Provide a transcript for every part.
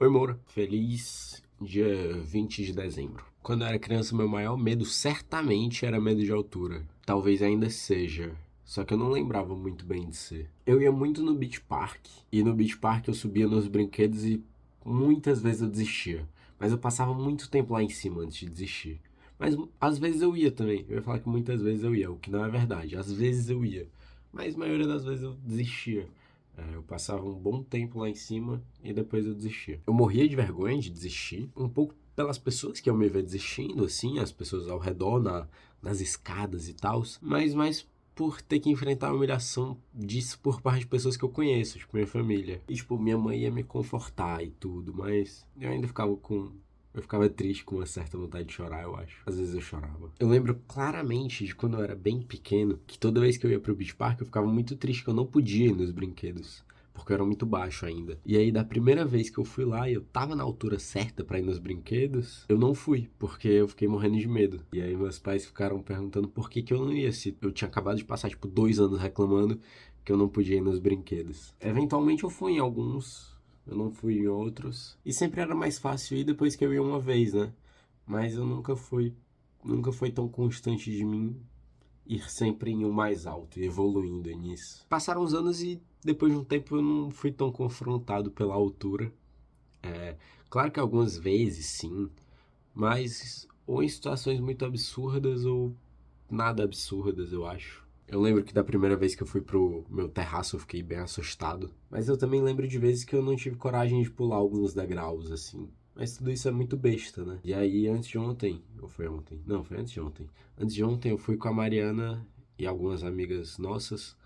Oi, Moura. Feliz dia 20 de dezembro. Quando eu era criança, meu maior medo certamente era medo de altura. Talvez ainda seja. Só que eu não lembrava muito bem de ser. Eu ia muito no Beach Park. E no Beach Park eu subia nos brinquedos e muitas vezes eu desistia. Mas eu passava muito tempo lá em cima antes de desistir. Mas às vezes eu ia também. Eu ia falar que muitas vezes eu ia, o que não é verdade. Às vezes eu ia. Mas a maioria das vezes eu desistia. Eu passava um bom tempo lá em cima e depois eu desistia. Eu morria de vergonha de desistir, um pouco pelas pessoas que eu me ver desistindo, assim, as pessoas ao redor, nas escadas e tal, mas mais por ter que enfrentar a humilhação disso por parte de pessoas que eu conheço, tipo minha família. E, tipo, minha mãe ia me confortar e tudo, mas eu ainda eu ficava triste com uma certa vontade de chorar, eu acho. Às vezes eu chorava. Eu lembro claramente de quando eu era bem pequeno, que toda vez que eu ia pro Beach Park, eu ficava muito triste que eu não podia ir nos brinquedos. Porque eu era muito baixo ainda. E aí, da primeira vez que eu fui lá e eu tava na altura certa pra ir nos brinquedos, eu não fui, porque eu fiquei morrendo de medo. E aí, meus pais ficaram perguntando por que que eu não ia, se eu tinha acabado de passar, tipo, 2 anos reclamando que eu não podia ir nos brinquedos. Eventualmente eu fui em alguns, eu não fui em outros. E sempre era mais fácil ir depois que eu ia uma vez, né? Mas eu nunca foi tão constante de mim ir sempre em um mais alto e evoluindo nisso. Passaram os anos e depois de um tempo eu não fui tão confrontado pela altura. Claro que algumas vezes sim, mas ou em situações muito absurdas ou nada absurdas, eu acho. Eu lembro que da primeira vez que eu fui pro meu terraço eu fiquei bem assustado. Mas eu também lembro de vezes que eu não tive coragem de pular alguns degraus, assim. Mas tudo isso é muito besta, né? E aí, antes de ontem, ou foi ontem? Não, foi antes de ontem. Antes de ontem eu fui com a Mariana e algumas amigas nossas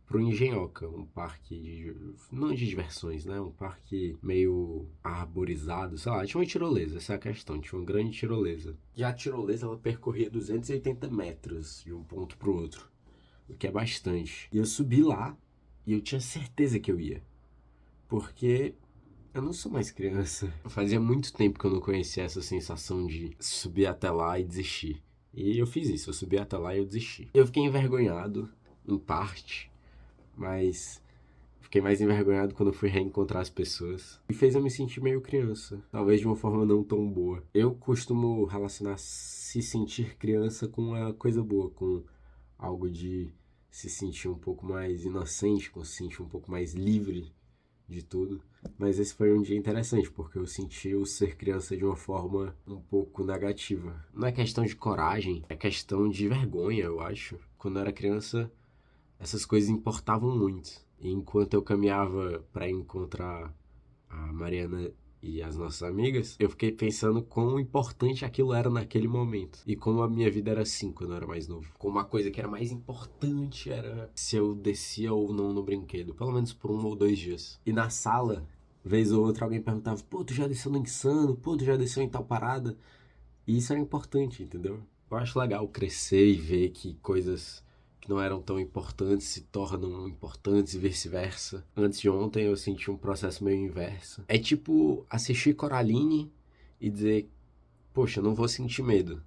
pro Engenhoca, um parque não de diversões, né? Um parque meio arborizado, sei lá, tinha uma tirolesa, essa é a questão, tinha uma grande tirolesa. E a tirolesa, ela percorria 280 metros de um ponto pro outro, o que é bastante. E eu subi lá e eu tinha certeza que eu ia, porque eu não sou mais criança. Fazia muito tempo que eu não conhecia essa sensação de subir até lá e desistir. E eu fiz isso, eu subi até lá e eu desisti. Eu fiquei envergonhado, em parte, mas fiquei mais envergonhado quando eu fui reencontrar as pessoas. E fez eu me sentir meio criança, talvez de uma forma não tão boa. Eu costumo relacionar se sentir criança com uma coisa boa, com algo de se sentir um pouco mais inocente, com se sentir um pouco mais livre de tudo. Mas esse foi um dia interessante, porque eu senti o ser criança de uma forma um pouco negativa. Não é questão de coragem, é questão de vergonha, eu acho. Quando eu era criança, essas coisas importavam muito. E enquanto eu caminhava para encontrar a Mariana e as nossas amigas, eu fiquei pensando quão importante aquilo era naquele momento. E como a minha vida era assim quando eu era mais novo. Como a coisa que era mais importante era se eu descia ou não no brinquedo. Pelo menos por 1 ou 2 dias. E na sala, vez ou outra, alguém perguntava: pô, tu já desceu no Insano? Pô, tu já desceu em tal parada? E isso era importante, entendeu? Eu acho legal crescer e ver que coisas que não eram tão importantes se tornam importantes e vice-versa. Antes de ontem eu senti um processo meio inverso. É tipo assistir Coraline e dizer: poxa, eu não vou sentir medo.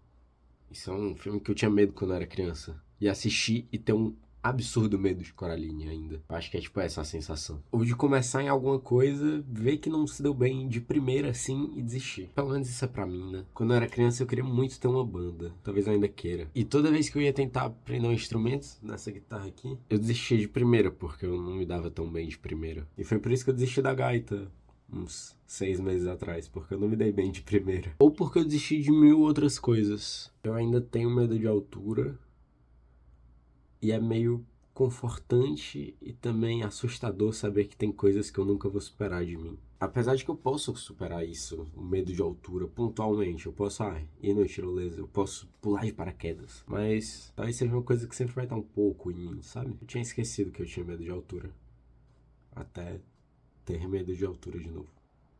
Isso é um filme que eu tinha medo quando eu era criança. E assistir e ter um absurdo medo de Coraline ainda. Eu acho que é tipo essa a sensação. Ou de começar em alguma coisa, ver que não se deu bem de primeira assim e desistir. Pelo menos isso é pra mim, né? Quando eu era criança eu queria muito ter uma banda. Talvez eu ainda queira. E toda vez que eu ia tentar aprender um instrumento, nessa guitarra aqui, eu desistia de primeira, porque eu não me dava tão bem de primeira. E foi por isso que eu desisti da gaita uns 6 meses atrás, porque eu não me dei bem de primeira. Ou porque eu desisti de mil outras coisas. Eu ainda tenho medo de altura. E é meio confortante e também assustador saber que tem coisas que eu nunca vou superar de mim. Apesar de que eu posso superar isso, o medo de altura, pontualmente. Eu posso ir no tirolesa, eu posso pular de paraquedas. Mas talvez seja uma coisa que sempre vai estar um pouco em mim, sabe? Eu tinha esquecido que eu tinha medo de altura. Até ter medo de altura de novo.